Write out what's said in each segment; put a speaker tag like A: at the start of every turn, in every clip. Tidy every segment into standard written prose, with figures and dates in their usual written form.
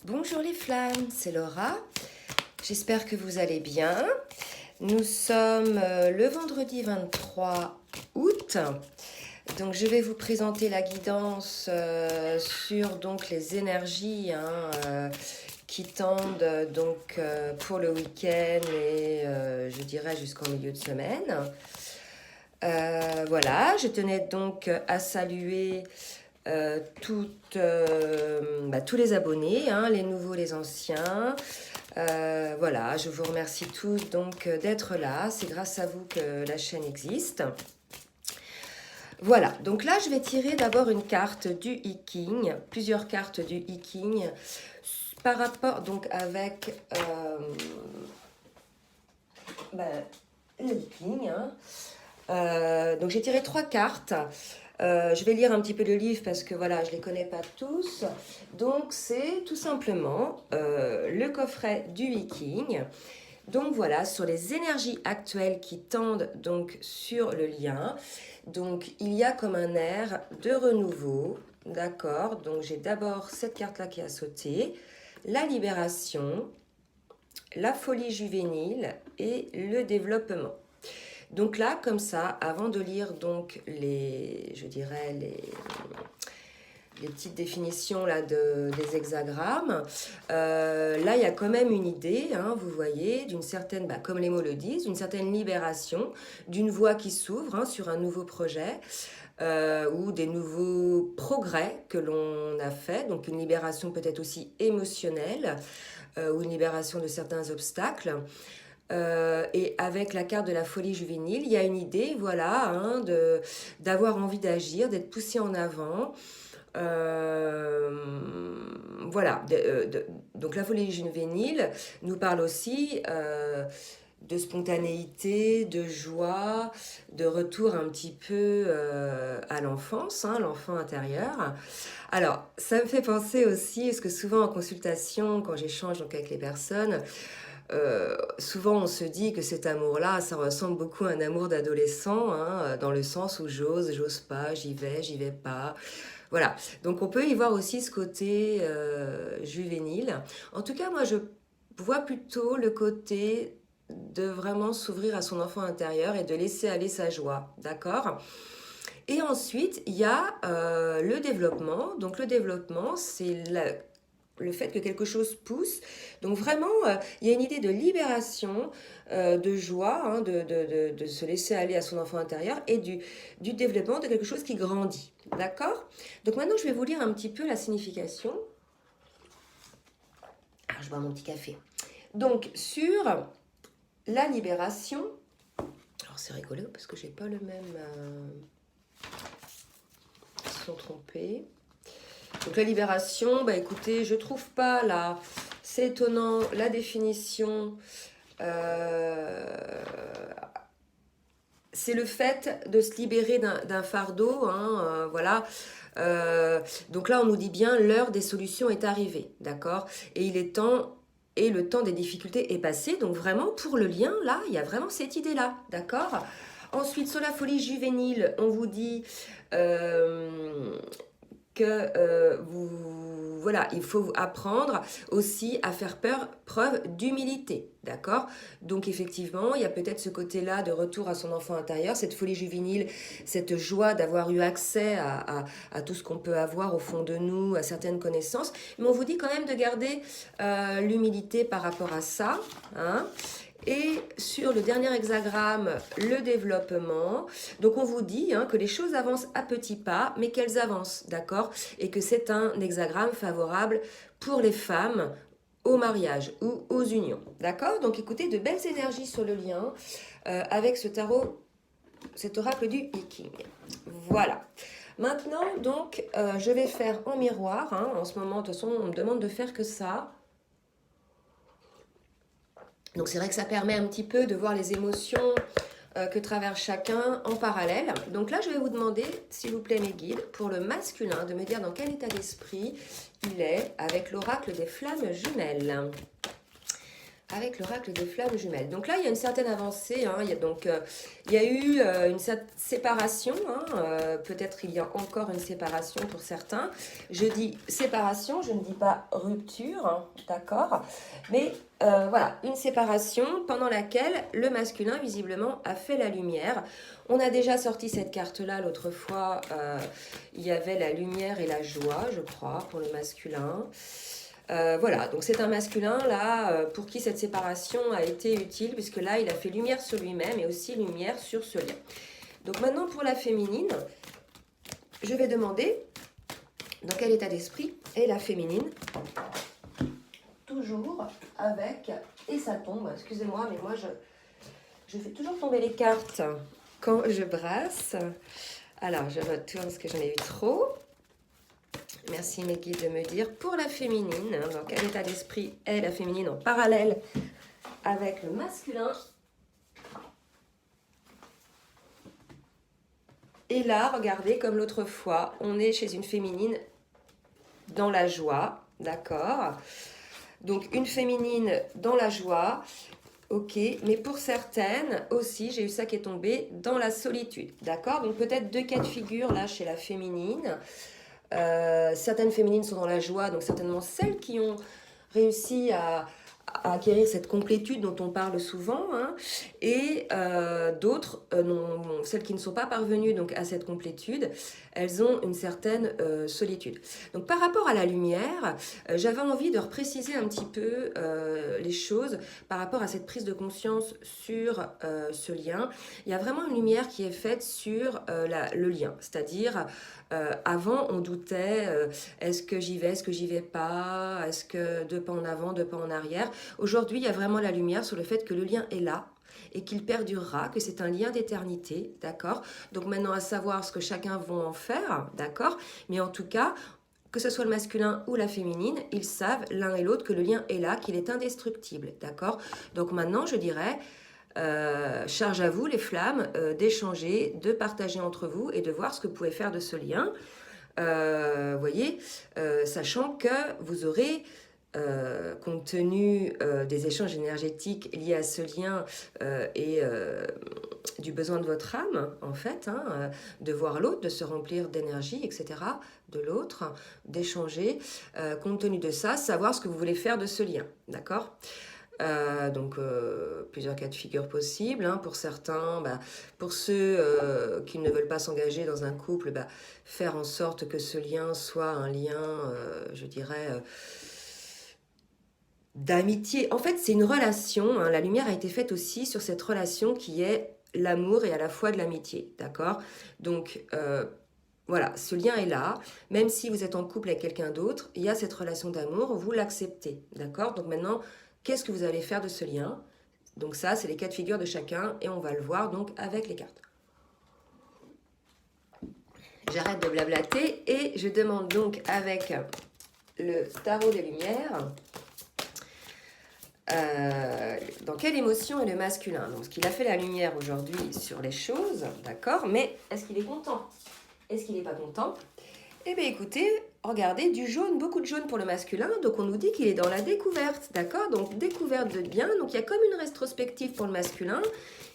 A: Bonjour les flammes, c'est Laura. J'espère que vous allez bien. Nous sommes le vendredi 23 août. Donc je vais vous présenter la guidance sur donc les énergies qui tendent pour le week-end et je dirais jusqu'en milieu de semaine. Voilà, je tenais donc à saluer tous les abonnés, les nouveaux, les anciens. Voilà, je vous remercie tous donc d'être là. C'est grâce à vous que la chaîne existe. Voilà, donc là je vais tirer d'abord une carte du I-King, plusieurs cartes du I-King par rapport donc avec le I-King. Donc j'ai tiré 3 cartes. Je vais lire un petit peu le livre parce que voilà, je ne les connais pas tous. Donc c'est tout simplement le coffret du Viking. Donc voilà, sur les énergies actuelles qui tendent donc sur le lien. Donc il y a comme un air de renouveau, d'accord. Donc j'ai d'abord cette carte-là qui a sauté, la libération, la folie juvénile et le développement. Donc là, comme ça, avant de lire donc les petites définitions là des hexagrammes, là il y a quand même une idée, vous voyez, d'une certaine, comme les mots le disent, d'une certaine libération, d'une voie qui s'ouvre sur un nouveau projet. Ou des nouveaux progrès que l'on a fait, donc une libération peut-être aussi émotionnelle, ou une libération de certains obstacles. Et avec la carte de la folie juvénile, il y a une idée, voilà, d'avoir envie d'agir, d'être poussé en avant. Voilà, donc la folie juvénile nous parle aussi de spontanéité, de joie, de retour un petit peu à l'enfance, l'enfant intérieur. Alors, ça me fait penser aussi, parce que souvent en consultation, quand j'échange donc avec les personnes, souvent on se dit que cet amour-là, ça ressemble beaucoup à un amour d'adolescent, dans le sens où j'ose pas, j'y vais pas. Voilà, donc on peut y voir aussi ce côté juvénile. En tout cas, moi je vois plutôt le côté de vraiment s'ouvrir à son enfant intérieur et de laisser aller sa joie, d'accord ? Et ensuite, il y a le développement. Donc le développement, c'est le fait que quelque chose pousse. Donc vraiment, il y a une idée de libération, de joie, de se laisser aller à son enfant intérieur et du développement de quelque chose qui grandit. D'accord ? Donc maintenant, je vais vous lire un petit peu la signification. Alors, je bois mon petit café. Donc, sur la libération, alors c'est rigolo parce que j'ai pas le même... Ils se sont trompés. Donc la libération, écoutez, je trouve pas là, c'est étonnant, la définition, c'est le fait de se libérer d'un fardeau, voilà. Donc là, on nous dit bien, l'heure des solutions est arrivée, d'accord ? Et il est temps, et le temps des difficultés est passé, donc vraiment, pour le lien, là, il y a vraiment cette idée-là, d'accord ? Ensuite, sur la folie juvénile, on vous dit... que voilà, il faut apprendre aussi à faire preuve d'humilité, d'accord ? Donc effectivement, il y a peut-être ce côté-là de retour à son enfant intérieur, cette folie juvénile, cette joie d'avoir eu accès à tout ce qu'on peut avoir au fond de nous, à certaines connaissances. Mais on vous dit quand même de garder l'humilité par rapport à ça, Et sur le dernier hexagramme, le développement. Donc on vous dit que les choses avancent à petits pas, mais qu'elles avancent, d'accord ? Et que c'est un hexagramme favorable pour les femmes au mariage ou aux unions, d'accord ? Donc écoutez, de belles énergies sur le lien avec ce tarot, cet oracle du I-King. Voilà. Maintenant, donc, je vais faire en miroir. En ce moment, de toute façon, on me demande de faire que ça. Donc c'est vrai que ça permet un petit peu de voir les émotions que traverse chacun en parallèle. Donc là, je vais vous demander, s'il vous plaît, mes guides, pour le masculin, de me dire dans quel état d'esprit il est avec l'oracle des flammes jumelles. avec l'oracle de flammes jumelles. Donc là, il y a une certaine avancée. Hein, il y a eu une séparation. Hein, peut-être il y a encore une séparation pour certains. Je dis séparation, je ne dis pas rupture, hein, d'accord. Mais voilà, une séparation pendant laquelle le masculin, visiblement, a fait la lumière. On a déjà sorti cette carte-là l'autre fois. Il y avait la lumière et la joie, je crois, pour le masculin. Voilà, donc c'est un masculin là pour qui cette séparation a été utile, puisque là il a fait lumière sur lui-même et aussi lumière sur ce lien. Donc maintenant pour la féminine, je vais demander dans quel état d'esprit est la féminine. Toujours avec, et ça tombe, excusez-moi, mais moi je fais toujours tomber les cartes quand je brasse. Alors je retourne parce que j'en ai eu trop. Merci mes guides de me dire pour la féminine, dans quel état d'esprit est la féminine en parallèle avec le masculin. Et là, regardez, comme l'autre fois, on est chez une féminine dans la joie, d'accord? Donc une féminine dans la joie, ok, mais pour certaines aussi, j'ai eu ça qui est tombé, dans la solitude, d'accord? Donc peut-être deux cas de figure là chez la féminine. Certaines féminines sont dans la joie, donc certainement celles qui ont réussi à acquérir cette complétude dont on parle souvent, hein, et d'autres, celles qui ne sont pas parvenues donc, à cette complétude, elles ont une certaine solitude. Donc par rapport à la lumière, j'avais envie de repréciser un petit peu les choses par rapport à cette prise de conscience sur ce lien. Il y a vraiment une lumière qui est faite sur le lien, c'est-à-dire avant on doutait, est-ce que j'y vais, est-ce que j'y vais pas, est-ce que deux pas en avant, deux pas en arrière. Aujourd'hui, il y a vraiment la lumière sur le fait que le lien est là et qu'il perdurera, que c'est un lien d'éternité, d'accord? Donc maintenant, à savoir ce que chacun va en faire, d'accord? Mais en tout cas, que ce soit le masculin ou la féminine, ils savent l'un et l'autre que le lien est là, qu'il est indestructible, d'accord? Donc maintenant, je dirais, charge à vous les flammes d'échanger, de partager entre vous et de voir ce que vous pouvez faire de ce lien. Voyez, sachant que vous aurez compte tenu des échanges énergétiques liés à ce lien et du besoin de votre âme, en fait, hein, de voir l'autre, de se remplir d'énergie, etc., de l'autre, d'échanger, compte tenu de ça, savoir ce que vous voulez faire de ce lien, d'accord ? Donc plusieurs cas de figure possibles, hein, pour certains, pour ceux qui ne veulent pas s'engager dans un couple, faire en sorte que ce lien soit un lien, je dirais, d'amitié. En fait, c'est une relation, hein, la lumière a été faite aussi sur cette relation qui est l'amour et à la fois de l'amitié, d'accord? Donc voilà, ce lien est là, même si vous êtes en couple avec quelqu'un d'autre, il y a cette relation d'amour, vous l'acceptez, d'accord? Donc maintenant, qu'est-ce que vous allez faire de ce lien? Donc ça, c'est les cas de figure de chacun et on va le voir donc avec les cartes. J'arrête de blablater et je demande donc avec le tarot des lumières dans quelle émotion est le masculin. Donc, qu'il a fait la lumière aujourd'hui sur les choses, d'accord, mais est-ce qu'il est content? Est-ce qu'il n'est pas content? Eh bien écoutez, regardez, du jaune, beaucoup de jaune pour le masculin, donc on nous dit qu'il est dans la découverte, d'accord? Donc découverte de bien, donc il y a comme une rétrospective pour le masculin.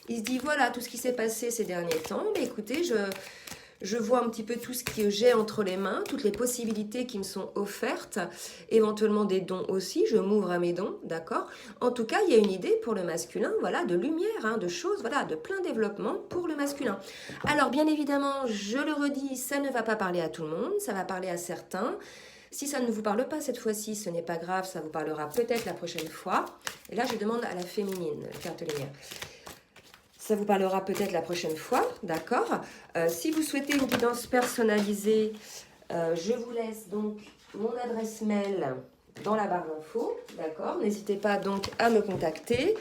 A: Il se dit voilà tout ce qui s'est passé ces derniers temps, mais écoutez, je vois un petit peu tout ce que j'ai entre les mains, toutes les possibilités qui me sont offertes, éventuellement des dons aussi, je m'ouvre à mes dons, d'accord? En tout cas, il y a une idée pour le masculin, voilà, de lumière, hein, de choses, voilà, de plein développement pour le masculin. Alors, bien évidemment, je le redis, ça ne va pas parler à tout le monde, ça va parler à certains. Si ça ne vous parle pas cette fois-ci, ce n'est pas grave, ça vous parlera peut-être la prochaine fois. Et là, je demande à la féminine, carte lumière. Ça vous parlera peut-être la prochaine fois, d'accord? Si vous souhaitez une guidance personnalisée, je vous laisse donc mon adresse mail dans la barre d'infos, d'accord? N'hésitez pas donc à me contacter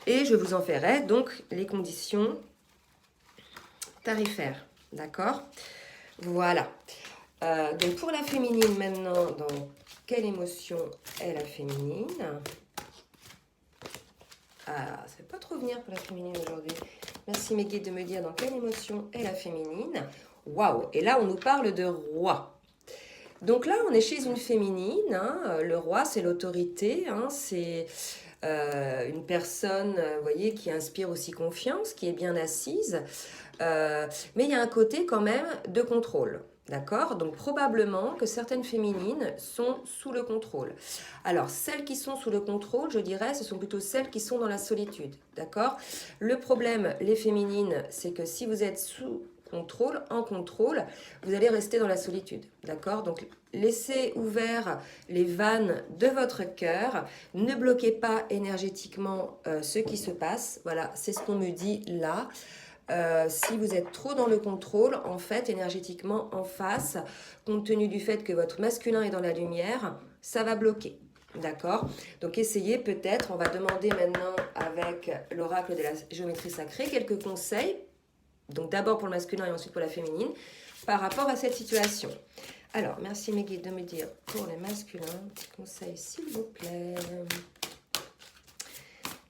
A: et je vous en ferai donc les conditions tarifaires, d'accord? Voilà. Donc pour la féminine maintenant, dans quelle émotion est la féminine? Ah, ça ne va pas trop venir pour la féminine aujourd'hui. Merci mes guides de me dire dans quelle émotion est la féminine. Waouh! Et là, on nous parle de roi. Donc là, on est chez une féminine. Hein. Le roi, c'est l'autorité. Hein. C'est une personne, vous voyez, qui inspire aussi confiance, qui est bien assise. Mais il y a un côté quand même de contrôle. D'accord? Donc probablement que certaines féminines sont sous le contrôle. Alors celles qui sont sous le contrôle, je dirais, ce sont plutôt celles qui sont dans la solitude. D'accord? Le problème, les féminines, c'est que si vous êtes sous contrôle, en contrôle, vous allez rester dans la solitude. D'accord? Donc laissez ouverts les vannes de votre cœur. Ne bloquez pas énergétiquement ce qui se passe. Voilà, c'est ce qu'on me dit là. Si vous êtes trop dans le contrôle, en fait, énergétiquement en face, compte tenu du fait que votre masculin est dans la lumière, ça va bloquer. D'accord? Donc essayez peut-être, on va demander maintenant avec l'oracle de la géométrie sacrée quelques conseils. Donc d'abord pour le masculin et ensuite pour la féminine, par rapport à cette situation. Alors, merci mes guides de me dire pour les masculins, petit conseil s'il vous plaît.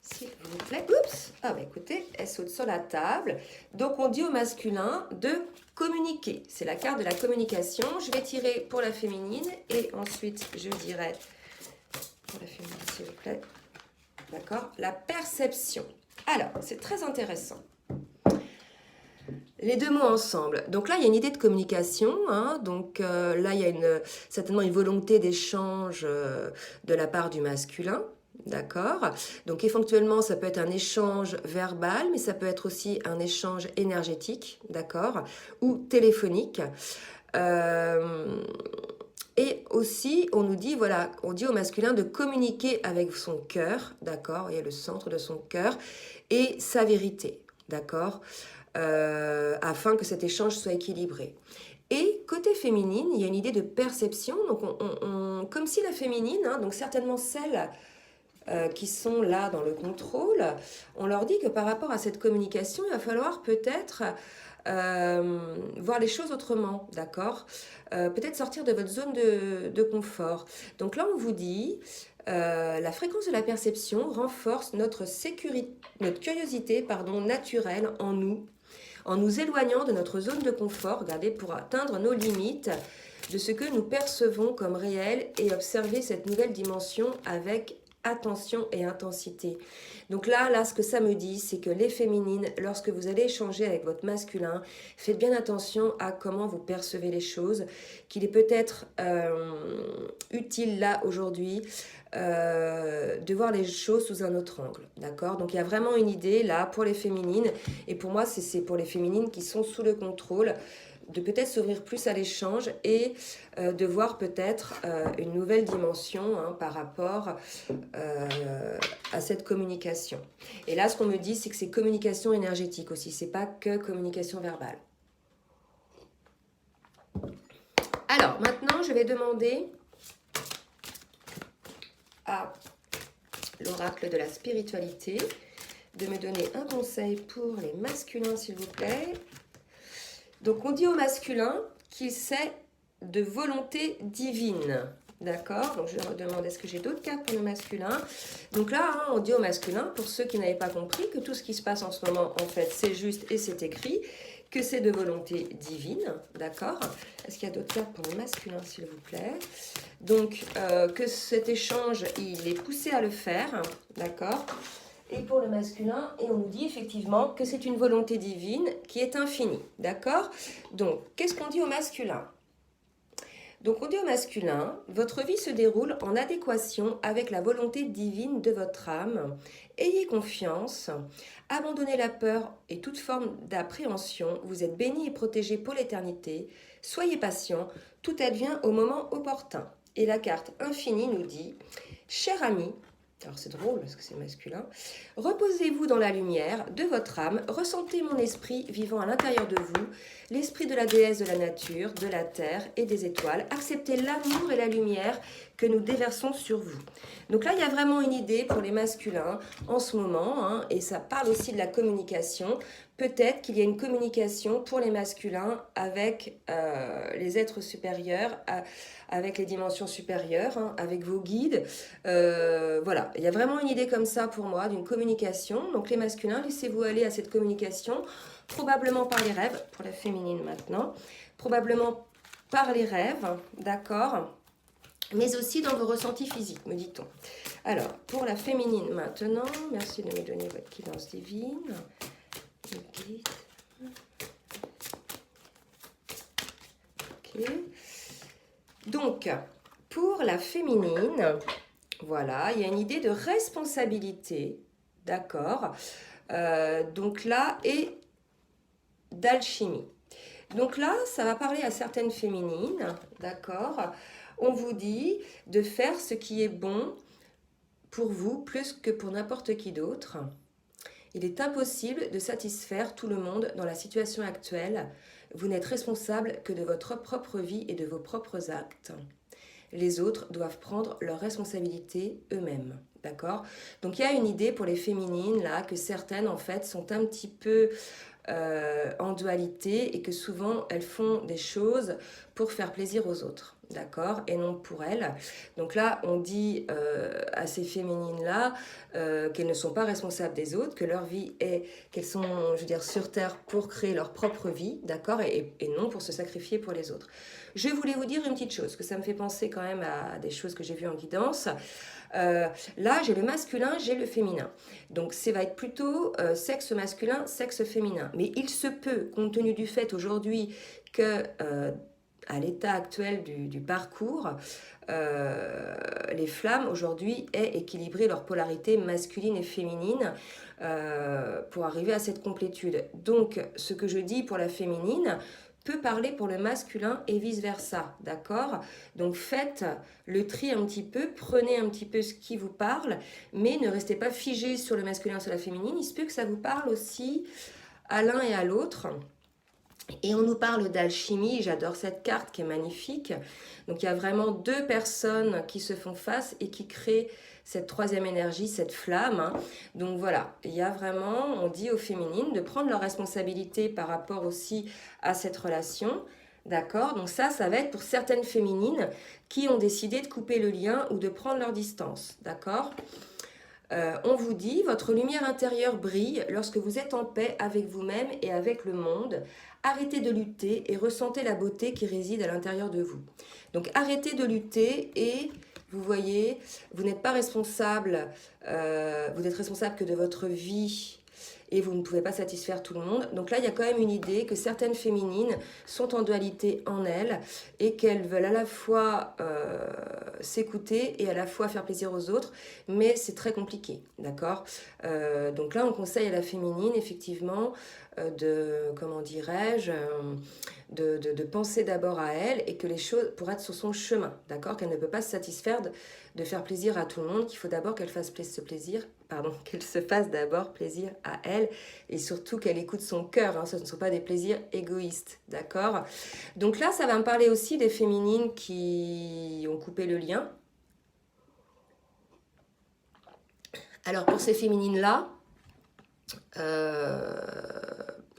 A: S'il vous plaît. Oups. Ah bah écoutez, elle saute sur la table. Donc on dit au masculin de communiquer. C'est la carte de la communication. Je vais tirer pour la féminine et ensuite je dirai pour la féminine s'il vous plaît. D'accord? La perception. Alors, c'est très intéressant. Les deux mots ensemble. Donc là, il y a une idée de communication. Hein. Donc là, il y a certainement une volonté d'échange de la part du masculin. D'accord? Donc éventuellement, ça peut être un échange verbal, mais ça peut être aussi un échange énergétique, d'accord? Ou téléphonique. Et aussi, on nous dit, voilà, on dit au masculin de communiquer avec son cœur, d'accord? Il y a le centre de son cœur et sa vérité, d'accord? Afin que cet échange soit équilibré. Et côté féminine, il y a une idée de perception, donc comme si la féminine, hein, donc certainement celle qui sont là dans le contrôle, on leur dit que par rapport à cette communication, il va falloir peut-être voir les choses autrement, d'accord? Peut-être sortir de votre zone de confort. Donc là, on vous dit, la fréquence de la perception renforce notre curiosité naturelle en nous éloignant de notre zone de confort, regardez, pour atteindre nos limites de ce que nous percevons comme réel et observer cette nouvelle dimension avec attention et intensité. Donc là, ce que ça me dit, c'est que les féminines, lorsque vous allez échanger avec votre masculin, faites bien attention à comment vous percevez les choses, qu'il est peut-être utile là aujourd'hui de voir les choses sous un autre angle, d'accord? Donc il y a vraiment une idée là pour les féminines, et pour moi c'est pour les féminines qui sont sous le contrôle, de peut-être s'ouvrir plus à l'échange et de voir peut-être une nouvelle dimension hein, par rapport à cette communication. Et là, ce qu'on me dit, c'est que c'est communication énergétique aussi, c'est pas que communication verbale. Alors, maintenant, je vais demander à l'oracle de la spiritualité de me donner un conseil pour les masculins, s'il vous plaît. Donc, on dit au masculin qu'il sait de volonté divine. D'accord? Donc, je leur demande, est-ce que j'ai d'autres cartes pour le masculin? Donc là, hein, on dit au masculin, pour ceux qui n'avaient pas compris, que tout ce qui se passe en ce moment, en fait, c'est juste et c'est écrit, que c'est de volonté divine. D'accord? Est-ce qu'il y a d'autres cartes pour le masculin, s'il vous plaît? Donc, que cet échange, il est poussé à le faire. D'accord? Et pour le masculin, et on nous dit effectivement que c'est une volonté divine qui est infinie, d'accord? Donc, qu'est-ce qu'on dit au masculin? Donc, on dit au masculin, votre vie se déroule en adéquation avec la volonté divine de votre âme. Ayez confiance, abandonnez la peur et toute forme d'appréhension. Vous êtes béni et protégé pour l'éternité. Soyez patient, tout advient au moment opportun. Et la carte infinie nous dit, cher ami, alors c'est drôle parce que c'est masculin. Reposez-vous dans la lumière de votre âme, ressentez mon esprit vivant à l'intérieur de vous, l'esprit de la déesse de la nature, de la terre et des étoiles. Acceptez l'amour et la lumière que nous déversons sur vous. Donc là, il y a vraiment une idée pour les masculins en ce moment, hein, et ça parle aussi de la communication. Peut-être qu'il y a une communication pour les masculins avec les êtres supérieurs, avec les dimensions supérieures, hein, avec vos guides. Voilà, il y a vraiment une idée comme ça pour moi d'une communication. Donc les masculins, laissez-vous aller à cette communication, probablement par les rêves, pour la féminine maintenant, probablement par les rêves, d'accord, mais aussi dans vos ressentis physiques, me dit-on. Alors, pour la féminine maintenant, merci de me donner votre guidance divine. Ok. Donc, pour la féminine, voilà, il y a une idée de responsabilité, d'accord, donc là, et d'alchimie. Donc là, ça va parler à certaines féminines, d'accord. On vous dit de faire ce qui est bon pour vous plus que pour n'importe qui d'autre. Il est impossible de satisfaire tout le monde dans la situation actuelle. Vous n'êtes responsable que de votre propre vie et de vos propres actes. Les autres doivent prendre leurs responsabilités eux-mêmes. D'accord? Donc il y a une idée pour les féminines là que certaines en fait sont un petit peu en dualité et que souvent elles font des choses pour faire plaisir aux autres, d'accord, et non pour elles. Donc là, on dit à ces féminines-là qu'elles ne sont pas responsables des autres, que leur vie est, qu'elles sont, je veux dire, sur Terre pour créer leur propre vie, d'accord, et non pour se sacrifier pour les autres. Je voulais vous dire une petite chose, que ça me fait penser quand même à des choses que j'ai vues en guidance. Là, j'ai le masculin, j'ai le féminin. Donc, ça va être plutôt sexe masculin, sexe féminin. Mais il se peut, compte tenu du fait aujourd'hui que, à l'état actuel du parcours, les flammes aujourd'hui aient équilibré leur polarité masculine et féminine pour arriver à cette complétude. Donc, ce que je dis pour la féminine peut parler pour le masculin et vice-versa, d'accord? Donc faites le tri un petit peu, prenez un petit peu ce qui vous parle, mais ne restez pas figé sur le masculin, sur la féminine, il se peut que ça vous parle aussi à l'un et à l'autre. Et on nous parle d'alchimie, j'adore cette carte qui est magnifique. Donc il y a vraiment deux personnes qui se font face et qui créent cette troisième énergie, cette flamme. Hein. Donc voilà, il y a vraiment, on dit aux féminines de prendre leur responsabilité par rapport aussi à cette relation. D'accord? Donc ça va être pour certaines féminines qui ont décidé de couper le lien ou de prendre leur distance. D'accord? On vous dit, votre lumière intérieure brille lorsque vous êtes en paix avec vous-même et avec le monde. Arrêtez de lutter et ressentez la beauté qui réside à l'intérieur de vous. Donc arrêtez de lutter et vous voyez, vous n'êtes pas responsable, vous n'êtes responsable que de votre vie et vous ne pouvez pas satisfaire tout le monde. Donc là, il y a quand même une idée que certaines féminines sont en dualité en elles et qu'elles veulent à la fois s'écouter et à la fois faire plaisir aux autres, mais c'est très compliqué, d'accord. Donc là, on conseille à la féminine, effectivement, comment dirais-je, de penser d'abord à elle et que les choses, pour être sur son chemin, d'accord, qu'elle ne peut pas se satisfaire de faire plaisir à tout le monde, qu'il faut d'abord qu'elle qu'elle se fasse d'abord plaisir à elle et surtout qu'elle écoute son cœur, hein, ce ne sont pas des plaisirs égoïstes, d'accord. Donc là, ça va me parler aussi des féminines qui ont coupé le lien. Alors pour ces féminines-là,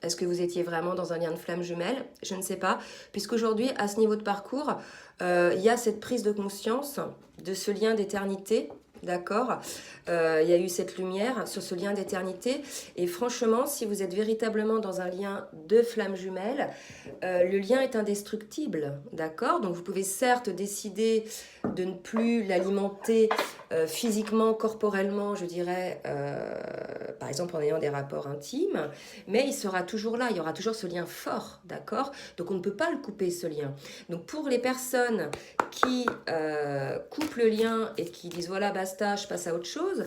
A: est-ce que vous étiez vraiment dans un lien de flamme jumelle? Je ne sais pas, puisqu'aujourd'hui, à ce niveau de parcours, il y a cette prise de conscience de ce lien d'éternité, d'accord? Il y a eu cette lumière sur ce lien d'éternité, et franchement, si vous êtes véritablement dans un lien de flamme jumelle, le lien est indestructible, d'accord? Donc vous pouvez certes décider de ne plus l'alimenter physiquement, corporellement, je dirais, par exemple en ayant des rapports intimes, mais il sera toujours là, il y aura toujours ce lien fort, d'accord? Donc on ne peut pas le couper, ce lien. Donc pour les personnes qui coupent le lien et qui disent voilà, basta, je passe à autre chose,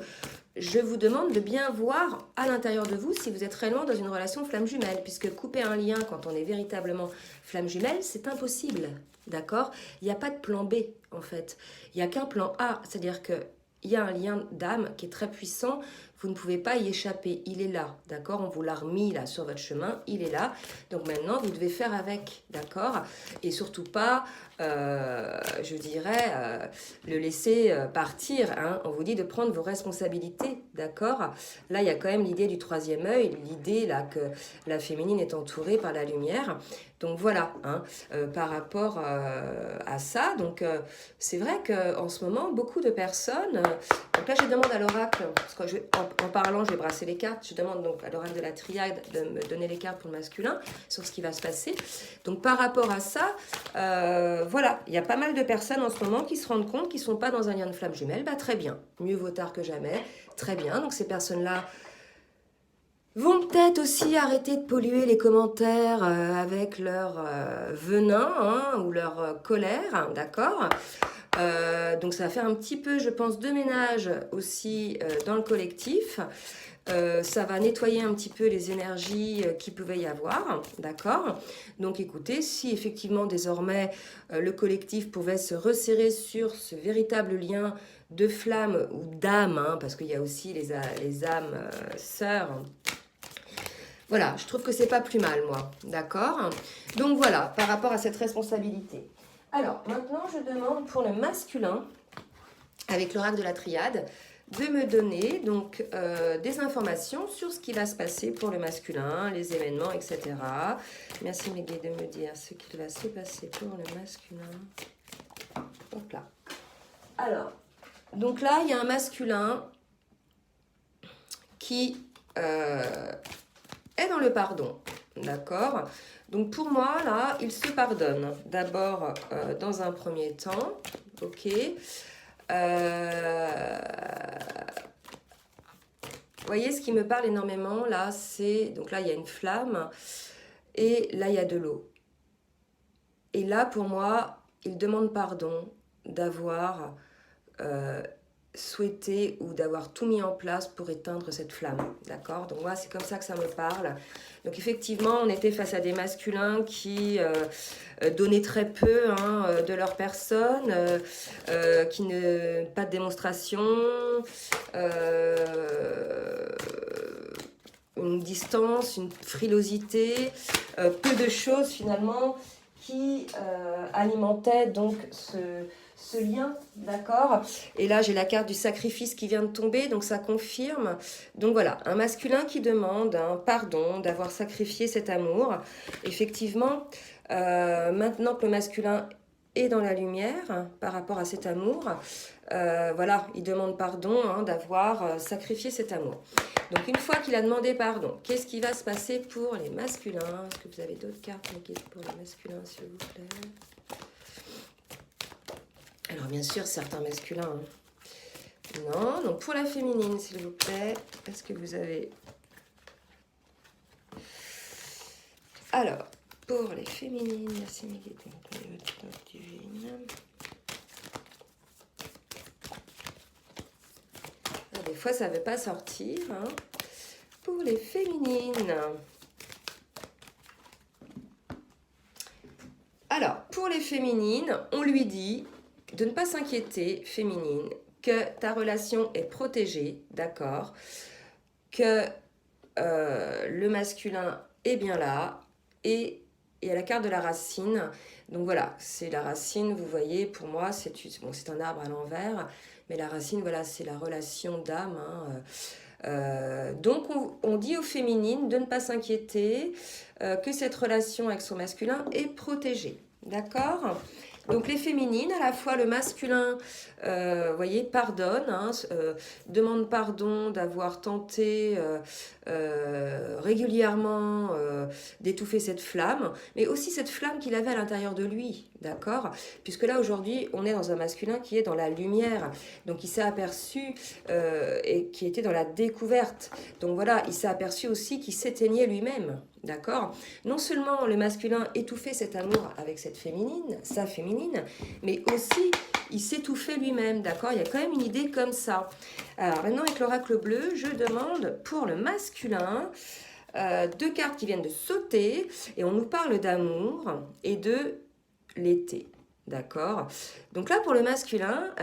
A: je vous demande de bien voir à l'intérieur de vous si vous êtes réellement dans une relation flamme jumelle, puisque couper un lien quand on est véritablement flamme jumelle, c'est impossible, d'accord? Il n'y a pas de plan B, en fait. Il n'y a qu'un plan A, c'est-à-dire qu'il y a un lien d'âme qui est très puissant, vous ne pouvez pas y échapper, il est là, d'accord? On vous l'a remis là sur votre chemin, il est là. Donc maintenant, vous devez faire avec, d'accord? Et surtout pas, je dirais, le laisser partir. Hein? On vous dit de prendre vos responsabilités, d'accord? Là, il y a quand même l'idée du troisième œil, l'idée là que la féminine est entourée par la lumière. Donc voilà, hein, par rapport à ça. Donc c'est vrai qu'en ce moment, beaucoup de personnes... donc là, je demande à l'oracle, parce que en parlant, je vais brasser les cartes. Je demande donc à l'oracle de la triade de me donner les cartes pour le masculin, sur ce qui va se passer. Donc par rapport à ça, voilà, il y a pas mal de personnes en ce moment qui se rendent compte qu'ils ne sont pas dans un lien de flamme jumelle. Bah, très bien, mieux vaut tard que jamais. Très bien, donc ces personnes-là vont peut-être aussi arrêter de polluer les commentaires avec leur venin, hein, ou leur colère, hein, d'accord. Donc ça va faire un petit peu, je pense, de ménage aussi dans le collectif. Ça va nettoyer un petit peu les énergies qu'il pouvait y avoir, d'accord. Donc écoutez, si effectivement désormais le collectif pouvait se resserrer sur ce véritable lien de flamme ou d'âme, hein, parce qu'il y a aussi les âmes sœurs. Voilà, je trouve que c'est pas plus mal, moi, d'accord. Donc voilà, par rapport à cette responsabilité. Alors, maintenant, je demande pour le masculin, avec l'oracle de la triade, de me donner donc des informations sur ce qui va se passer pour le masculin, les événements, etc. Merci mes guides de me dire ce qui va se passer pour le masculin. Hop là. Alors, donc là, il y a un masculin qui est dans le pardon, d'accord. Donc pour moi, là, il se pardonne. D'abord, dans un premier temps, ok. Vous voyez, ce qui me parle énormément, là, c'est... Donc là, il y a une flamme, et là, il y a de l'eau. Et là, pour moi, il demande pardon d'avoir souhaité ou d'avoir tout mis en place pour éteindre cette flamme, d'accord. Donc moi, c'est comme ça que ça me parle. Donc effectivement, on était face à des masculins qui donnaient très peu, hein, de leur personne, qui ne... pas de démonstration, une distance, une frilosité, peu de choses finalement qui alimentaient donc ce lien, d'accord. Et là, j'ai la carte du sacrifice qui vient de tomber, donc ça confirme. Donc voilà, un masculin qui demande un pardon d'avoir sacrifié cet amour. Effectivement, maintenant que le masculin est dans la lumière, hein, par rapport à cet amour, voilà, il demande pardon, hein, d'avoir sacrifié cet amour. Donc une fois qu'il a demandé pardon, qu'est-ce qui va se passer pour les masculins? Est-ce que vous avez d'autres cartes pour les masculins, s'il vous plaît? Alors bien sûr, certains masculins. Hein. Non, donc pour la féminine, s'il vous plaît, est-ce que vous avez... Alors, pour les féminines, merci mes guides, divine. Des fois, ça ne veut pas sortir. Hein. Pour les féminines. Alors, pour les féminines, on lui dit de ne pas s'inquiéter, féminine, que ta relation est protégée, d'accord, que le masculin est bien là, et il y a la carte de la racine. Donc voilà, c'est la racine, vous voyez, pour moi, c'est un arbre à l'envers, mais la racine, voilà, c'est la relation d'âme. Hein. Donc on dit aux féminines de ne pas s'inquiéter, que cette relation avec son masculin est protégée, d'accord. Donc les féminines, à la fois le masculin, voyez, pardonne, hein, demande pardon d'avoir tenté régulièrement d'étouffer cette flamme, mais aussi cette flamme qu'il avait à l'intérieur de lui, d'accord. Puisque là aujourd'hui, on est dans un masculin qui est dans la lumière, donc il s'est aperçu et qui était dans la découverte. Donc voilà, il s'est aperçu aussi qu'il s'éteignait lui-même. D'accord. Non seulement le masculin étouffait cet amour avec cette féminine, sa féminine, mais aussi il s'étouffait lui-même. D'accord. Il y a quand même une idée comme ça. Alors maintenant avec l'oracle bleu, je demande pour le masculin deux cartes qui viennent de sauter et on nous parle d'amour et de l'été. D'accord. Donc là pour le masculin...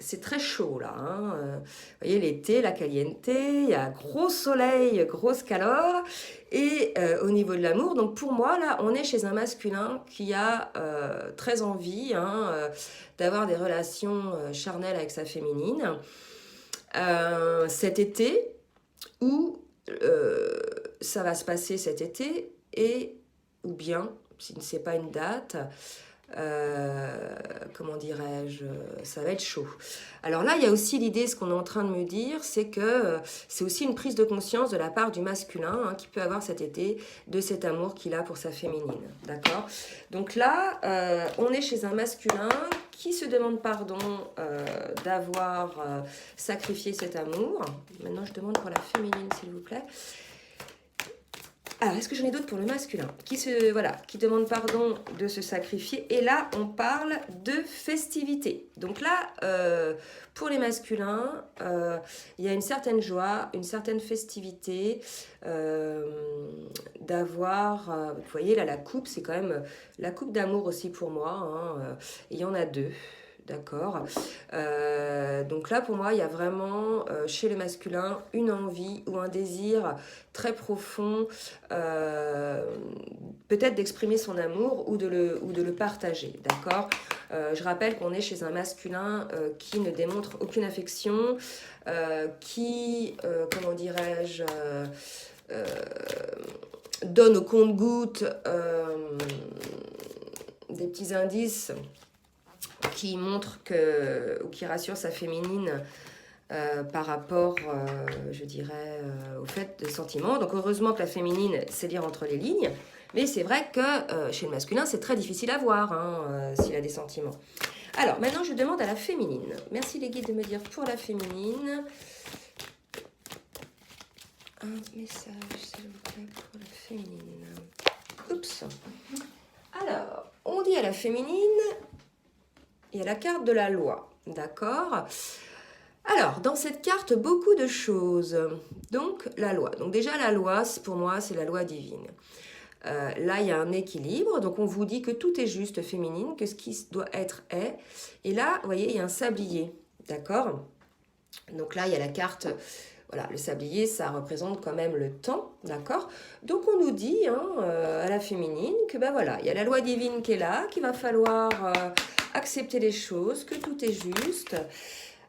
A: c'est très chaud là, hein. Vous voyez l'été, la caliente, il y a gros soleil, grosse calor, et au niveau de l'amour, donc pour moi là, on est chez un masculin qui a très envie, hein, d'avoir des relations charnelles avec sa féminine. Cet été, où ça va se passer cet été, et ou bien, si ce n'est pas une date, comment dirais-je, ça va être chaud. Alors là, il y a aussi l'idée, ce qu'on est en train de me dire, c'est que c'est aussi une prise de conscience de la part du masculin hein, qui peut avoir cet été de cet amour qu'il a pour sa féminine. D'accord? Donc là, on est chez un masculin qui se demande pardon d'avoir sacrifié cet amour. Maintenant, je demande pour la féminine, s'il vous plaît. Alors, est-ce que j'en ai d'autres pour le masculin qui demande pardon de se sacrifier. Et là, on parle de festivité. Donc là, pour les masculins, il y a une certaine joie, une certaine festivité d'avoir... vous voyez, là, la coupe, c'est quand même la coupe d'amour aussi pour moi. Hein, il y en a deux. D'accord. Donc là, pour moi, il y a vraiment chez le masculin une envie ou un désir très profond, peut-être d'exprimer son amour ou de le partager. D'accord. Je rappelle qu'on est chez un masculin qui ne démontre aucune affection, qui, comment dirais-je, donne au compte-gouttes des petits indices qui montre ou qui rassure sa féminine par rapport, je dirais, au fait des sentiments. Donc heureusement que la féminine sait lire entre les lignes, mais c'est vrai que chez le masculin, c'est très difficile à voir hein, s'il a des sentiments. Alors maintenant, je demande à la féminine. Merci les guides de me dire pour la féminine. Un message, s'il vous plaît, pour la féminine. Oups. Alors, on dit à la féminine... Il y a la carte de la loi, d'accord? Alors, dans cette carte, beaucoup de choses. Donc, la loi. Donc déjà, la loi, pour moi, c'est la loi divine. Là, il y a un équilibre. Donc, on vous dit que tout est juste féminine, que ce qui doit être est. Et là, vous voyez, il y a un sablier, d'accord? Donc là, il y a la carte... Voilà, le sablier, ça représente quand même le temps, d'accord? Donc, on nous dit hein, à la féminine que, ben voilà, il y a la loi divine qui est là, qu'il va falloir... accepter les choses, que tout est juste.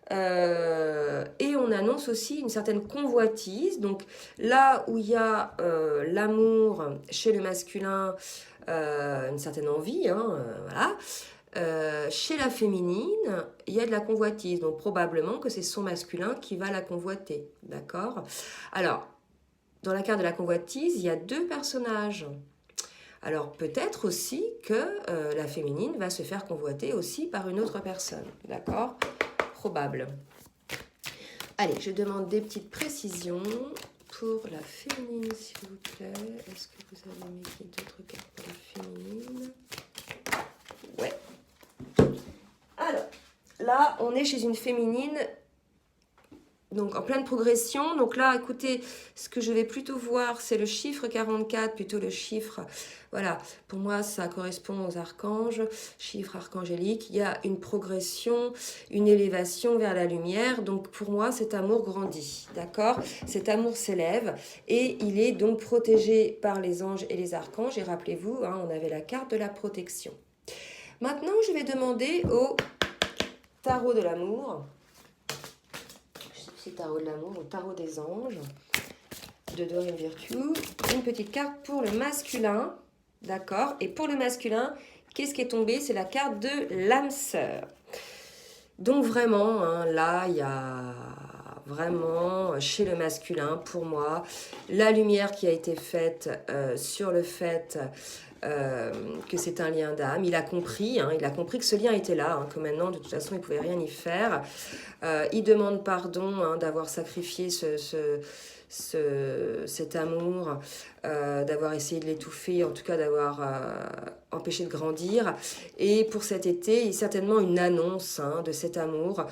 A: Et on annonce aussi une certaine convoitise. Donc là où il y a l'amour chez le masculin, une certaine envie, hein, voilà. Chez la féminine, il y a de la convoitise. Donc probablement que c'est son masculin qui va la convoiter. D'accord? Alors, dans la carte de la convoitise, il y a deux personnages. Alors peut-être aussi que la féminine va se faire convoiter aussi par une autre personne, d'accord? Probable. Allez, je demande des petites précisions pour la féminine, s'il vous plaît. Est-ce que vous avez mis d'autres cartes pour la féminine? Ouais. Alors, là, on est chez une féminine... Donc, en pleine progression. Donc là, écoutez, ce que je vais plutôt voir, c'est le chiffre 44, plutôt le chiffre... Voilà, pour moi, ça correspond aux archanges, chiffre archangélique. Il y a une progression, une élévation vers la lumière. Donc, pour moi, cet amour grandit, d'accord? Cet amour s'élève et il est donc protégé par les anges et les archanges. Et rappelez-vous, hein, on avait la carte de la protection. Maintenant, je vais demander au tarot de l'amour... tarot de l'amour, au tarot des anges de Doreen Virtue, une petite carte pour le masculin, d'accord? Et pour le masculin, qu'est-ce qui est tombé? C'est la carte de l'âme sœur. Donc vraiment, hein, là, il y a vraiment chez le masculin, pour moi, la lumière qui a été faite sur le fait que c'est un lien d'âme. Il a compris que ce lien était là, hein, que maintenant, de toute façon, il ne pouvait rien y faire. Il demande pardon hein, d'avoir sacrifié cet amour, d'avoir essayé de l'étouffer, en tout cas d'avoir empêché de grandir. Et pour cet été, il y a certainement une annonce hein, de cet amour.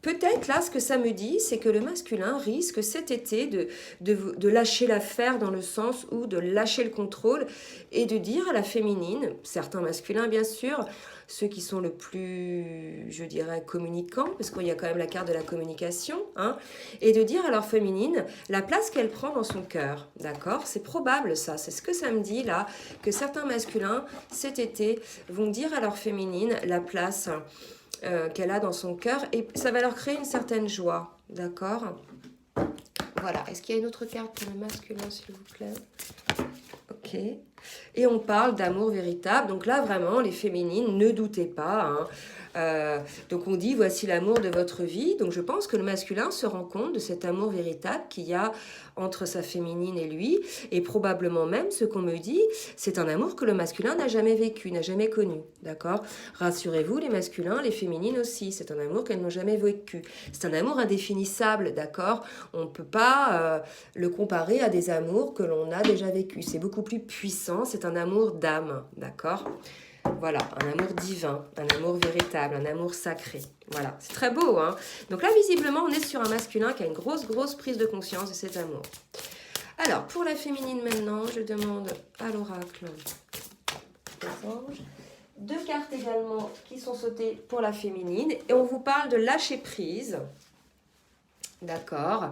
A: Peut-être là, ce que ça me dit, c'est que le masculin risque cet été de lâcher l'affaire dans le sens où de lâcher le contrôle et de dire à la féminine, certains masculins bien sûr, ceux qui sont le plus, je dirais, communicants, parce qu'il y a quand même la carte de la communication, hein, et de dire à leur féminine la place qu'elle prend dans son cœur, d'accord? C'est probable ça, c'est ce que ça me dit là, que certains masculins cet été vont dire à leur féminine la place qu'elle a dans son cœur, et ça va leur créer une certaine joie, d'accord? Voilà, est-ce qu'il y a une autre carte pour le masculin, s'il vous plaît? Ok. Et on parle d'amour véritable. Donc là, vraiment, les féminines, ne doutez pas, hein. Donc on dit, voici l'amour de votre vie. Donc je pense que le masculin se rend compte de cet amour véritable qu'il y a entre sa féminine et lui. Et probablement même, ce qu'on me dit, c'est un amour que le masculin n'a jamais vécu, n'a jamais connu. D'accord? Rassurez-vous, les masculins, les féminines aussi. C'est un amour qu'elles n'ont jamais vécu. C'est un amour indéfinissable, d'accord? On ne peut pas le comparer à des amours que l'on a déjà vécu. C'est beaucoup plus puissant. C'est un amour d'âme, d'accord? Voilà, un amour divin, un amour véritable, un amour sacré. Voilà, c'est très beau, hein. Donc là, visiblement, on est sur un masculin qui a une grosse prise de conscience de cet amour. Alors, pour la féminine maintenant, je demande à l'oracle des anges. 2 cartes également qui sont sautées pour la féminine. Et on vous parle de lâcher prise. D'accord.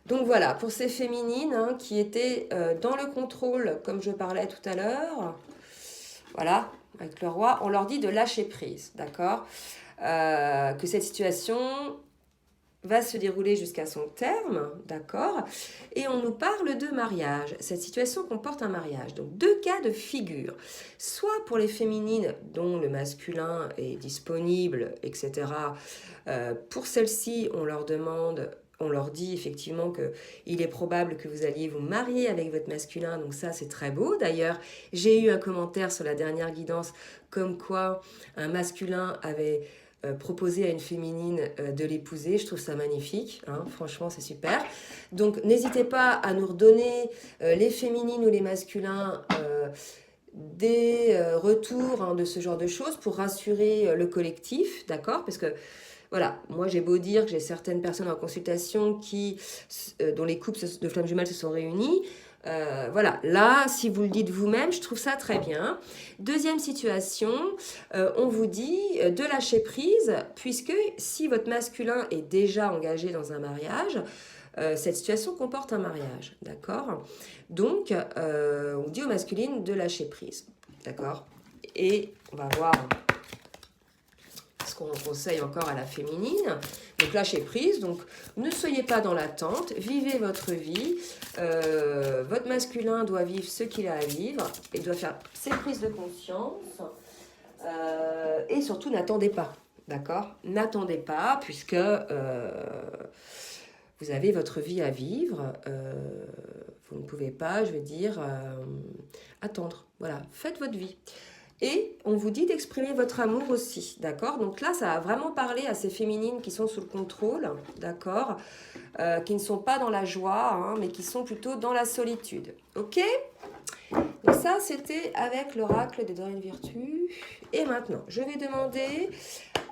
A: Donc voilà, pour ces féminines hein, qui étaient dans le contrôle, comme je parlais tout à l'heure, voilà, avec le roi, on leur dit de lâcher prise, d'accord? Que cette situation va se dérouler jusqu'à son terme, d'accord? Et on nous parle de mariage. Cette situation comporte un mariage. Donc 2 cas de figure. Soit pour les féminines dont le masculin est disponible, etc. Pour celles-ci, on leur demande... On leur dit effectivement qu'il est probable que vous alliez vous marier avec votre masculin, donc ça c'est très beau. D'ailleurs, j'ai eu un commentaire sur la dernière guidance comme quoi un masculin avait proposé à une féminine de l'épouser. Je trouve ça magnifique, hein, franchement c'est super. Donc n'hésitez pas à nous redonner les féminines ou les masculins des retours hein, de ce genre de choses pour rassurer le collectif, d'accord? Parce que voilà, moi j'ai beau dire que j'ai certaines personnes en consultation dont les couples de flammes jumelles se sont réunis. Voilà, là, si vous le dites vous-même, je trouve ça très bien. Deuxième situation, on vous dit de lâcher prise, puisque si votre masculin est déjà engagé dans un mariage, cette situation comporte un mariage, d'accord? Donc, on dit aux masculines de lâcher prise, d'accord? Et on va voir ce qu'on conseille encore à la féminine. Donc lâchez prise, donc ne soyez pas dans l'attente, vivez votre vie. Votre masculin doit vivre ce qu'il a à vivre, il doit faire ses prises de conscience. Et surtout, n'attendez pas, d'accord? N'attendez pas, puisque vous avez votre vie à vivre. Vous ne pouvez pas, je veux dire, attendre. Voilà, faites votre vie. Et on vous dit d'exprimer votre amour aussi, d'accord? Donc là, ça va vraiment parler à ces féminines qui sont sous le contrôle, d'accord? Qui ne sont pas dans la joie, hein, mais qui sont plutôt dans la solitude, ok? Donc ça, c'était avec l'oracle de Dorine Virtue. Et maintenant, je vais demander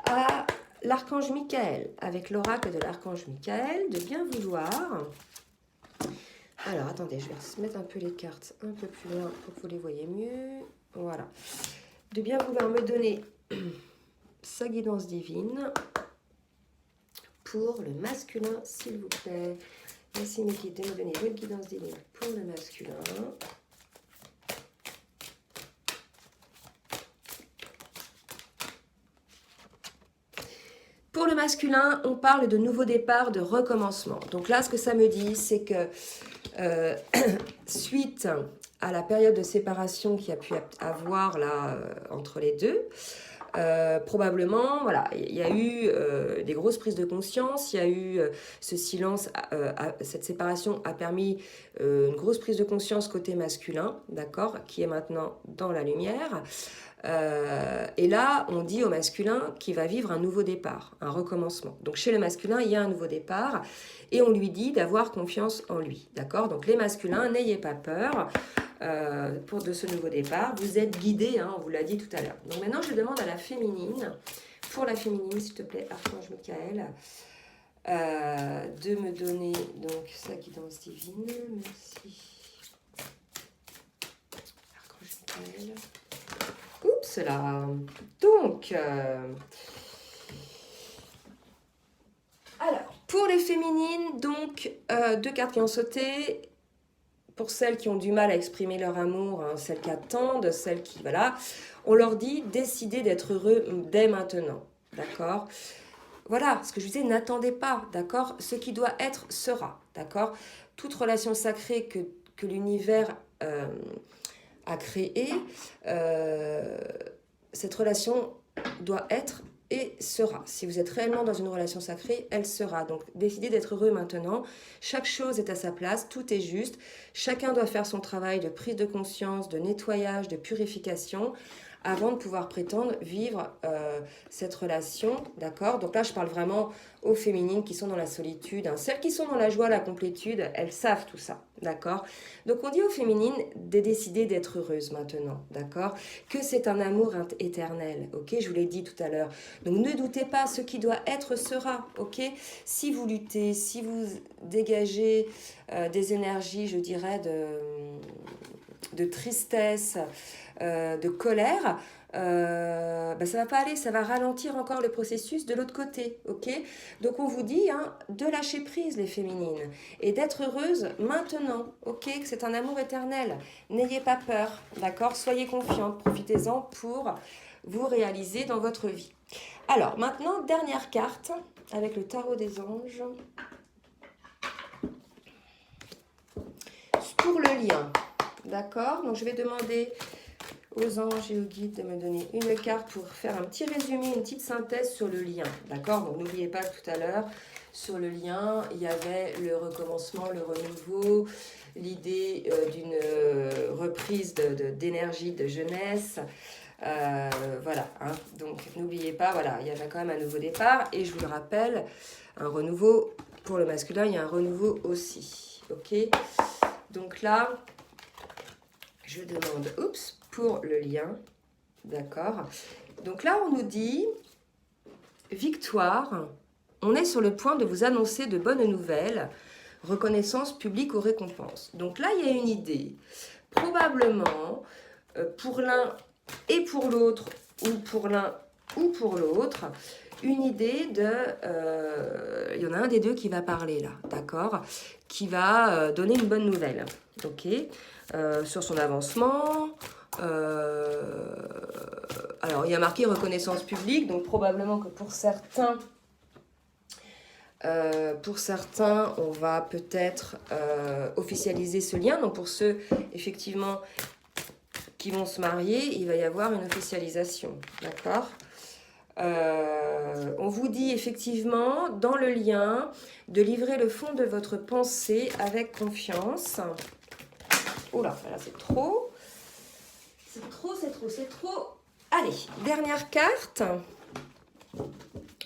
A: à l'archange Michael, avec l'oracle de l'archange Michael, de bien vouloir... Alors, attendez, je vais mettre un peu les cartes un peu plus loin pour que vous les voyez mieux. Voilà. De bien vouloir me donner sa guidance divine pour le masculin, s'il vous plaît. Merci mes guides de me donner votre guidance divine pour le masculin. Pour le masculin, on parle de nouveau départ, de recommencement. Donc là, ce que ça me dit, c'est que suite à la période de séparation qu'il y a pu avoir là entre les deux, probablement, voilà, il y a eu des grosses prises de conscience, il y a eu ce silence, cette séparation a permis une grosse prise de conscience côté masculin, d'accord, qui est maintenant dans la lumière. Et là, on dit au masculin qu'il va vivre un nouveau départ, un recommencement. Donc chez le masculin, il y a un nouveau départ et on lui dit d'avoir confiance en lui, d'accord? Donc les masculins, n'ayez pas peur de ce nouveau départ. Vous êtes guidés, hein, on vous l'a dit tout à l'heure. Donc maintenant, je demande à la féminine, pour la féminine, s'il te plaît, Archange Michael, de me donner donc sa guidance divine. Merci. Archange Michael. Oups là. Donc, alors, pour les féminines, donc, 2 cartes qui ont sauté. Pour celles qui ont du mal à exprimer leur amour, hein, celles qui attendent, celles qui, voilà, on leur dit décidez d'être heureux dès maintenant, d'accord? Voilà, ce que je disais, n'attendez pas, d'accord? Ce qui doit être sera, d'accord? Toute relation sacrée que l'univers à créer, cette relation doit être et sera. Si vous êtes réellement dans une relation sacrée, elle sera. Donc décidez d'être heureux maintenant. Chaque chose est à sa place, tout est juste. Chacun doit faire son travail de prise de conscience, de nettoyage, de purification avant de pouvoir prétendre vivre cette relation, d'accord? Donc là, je parle vraiment aux féminines qui sont dans la solitude, hein. Celles qui sont dans la joie, la complétude, elles savent tout ça, d'accord? Donc on dit aux féminines de décider d'être heureuses maintenant, d'accord? Que c'est un amour éternel, ok? Je vous l'ai dit tout à l'heure. Donc ne doutez pas, ce qui doit être sera, ok? Si vous luttez, si vous dégagez des énergies, je dirais, de tristesse, de colère, ça va pas aller, ça va ralentir encore le processus de l'autre côté, ok? Donc on vous dit hein, de lâcher prise les féminines et d'être heureuse maintenant, ok? Que c'est un amour éternel. N'ayez pas peur, d'accord? Soyez confiante, profitez-en pour vous réaliser dans votre vie. Alors maintenant, dernière carte avec le tarot des anges. Pour le lien, d'accord? Donc je vais demander aux anges et aux guides de me donner une carte pour faire un petit résumé, une petite synthèse sur le lien, d'accord? Donc n'oubliez pas que tout à l'heure, sur le lien, il y avait le recommencement, le renouveau, l'idée d'une reprise d'énergie, de jeunesse. Voilà, hein. Donc n'oubliez pas, voilà, il y avait quand même un nouveau départ et je vous le rappelle, un renouveau pour le masculin, il y a un renouveau aussi, ok? Donc là, je demande, pour le lien, d'accord. Donc là, on nous dit, victoire, on est sur le point de vous annoncer de bonnes nouvelles, reconnaissance publique aux récompenses. Donc là, il y a une idée, probablement, pour l'un et pour l'autre, ou pour l'un ou pour l'autre, une idée de... il y en a un des deux qui va parler là, d'accord? Qui va donner une bonne nouvelle, ok? Sur son avancement. Alors, il y a marqué reconnaissance publique, donc probablement que pour certains, on va peut-être officialiser ce lien. Donc, pour ceux, effectivement, qui vont se marier, il va y avoir une officialisation, d'accord? On vous dit effectivement, dans le lien, de livrer le fond de votre pensée avec confiance. Oh là, là c'est trop. C'est trop. Allez, dernière carte.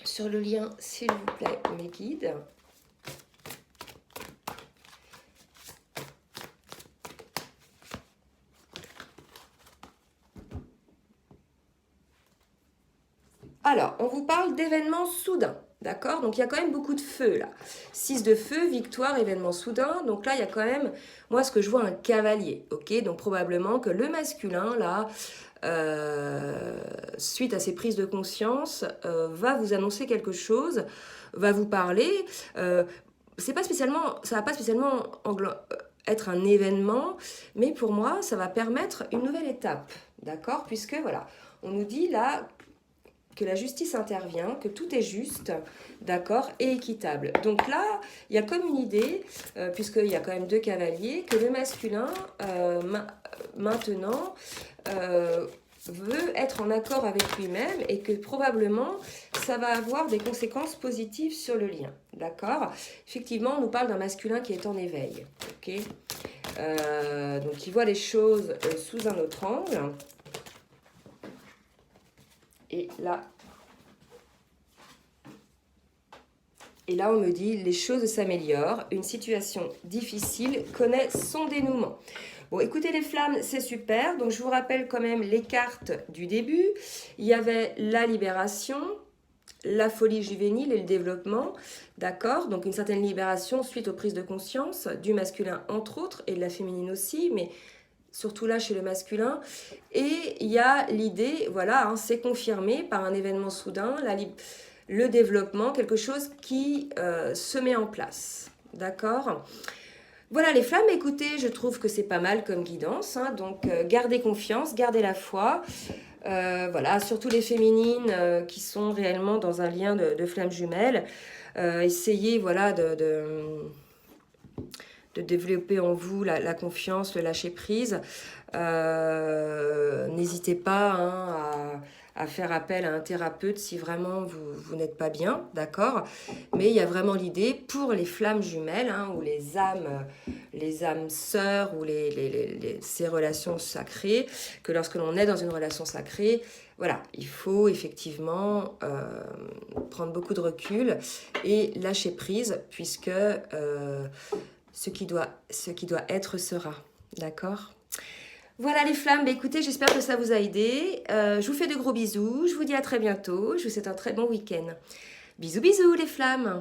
A: Sur le lien, s'il vous plaît, mes guides. Alors, on vous parle d'événements soudains, d'accord? Donc, il y a quand même beaucoup de feu, là. 6 de feu, victoire, événement soudain. Donc là, il y a quand même, moi, ce que je vois, un cavalier, ok? Donc, probablement que le masculin, là, suite à ses prises de conscience, va vous annoncer quelque chose, va vous parler. Ça va pas spécialement être un événement, mais pour moi, ça va permettre une nouvelle étape, d'accord? Puisque, voilà, on nous dit là que la justice intervient, que tout est juste, d'accord, et équitable. Donc là, il y a comme une idée, puisqu'il y a quand même 2 cavaliers, que le masculin, maintenant, veut être en accord avec lui-même et que probablement, ça va avoir des conséquences positives sur le lien, d'accord? Effectivement, on nous parle d'un masculin qui est en éveil, ok? Donc, qui voit les choses sous un autre angle. Et là, on me dit, les choses s'améliorent, une situation difficile connaît son dénouement. Bon, écoutez les flammes, c'est super. Donc, je vous rappelle quand même les cartes du début. Il y avait la libération, la folie juvénile et le développement, d'accord? Donc, une certaine libération suite aux prises de conscience du masculin, entre autres, et de la féminine aussi, mais surtout là chez le masculin. Et il y a l'idée, voilà, hein, c'est confirmé par un événement soudain, le développement, quelque chose qui se met en place, d'accord? Voilà les flammes, écoutez, je trouve que c'est pas mal comme guidance, hein, donc gardez confiance, gardez la foi, voilà, surtout les féminines qui sont réellement dans un lien de flammes jumelles, essayez, voilà, de développer en vous la confiance, le lâcher-prise, n'hésitez pas hein, à faire appel à un thérapeute si vraiment vous n'êtes pas bien, d'accord? Mais il y a vraiment l'idée pour les flammes jumelles hein, ou les âmes sœurs ou ces relations sacrées, que lorsque l'on est dans une relation sacrée, voilà, il faut effectivement prendre beaucoup de recul et lâcher prise puisque ce qui doit être sera, d'accord? Voilà les flammes, bah, écoutez, j'espère que ça vous a aidé. Je vous fais de gros bisous, je vous dis à très bientôt, je vous souhaite un très bon week-end. Bisous bisous les flammes!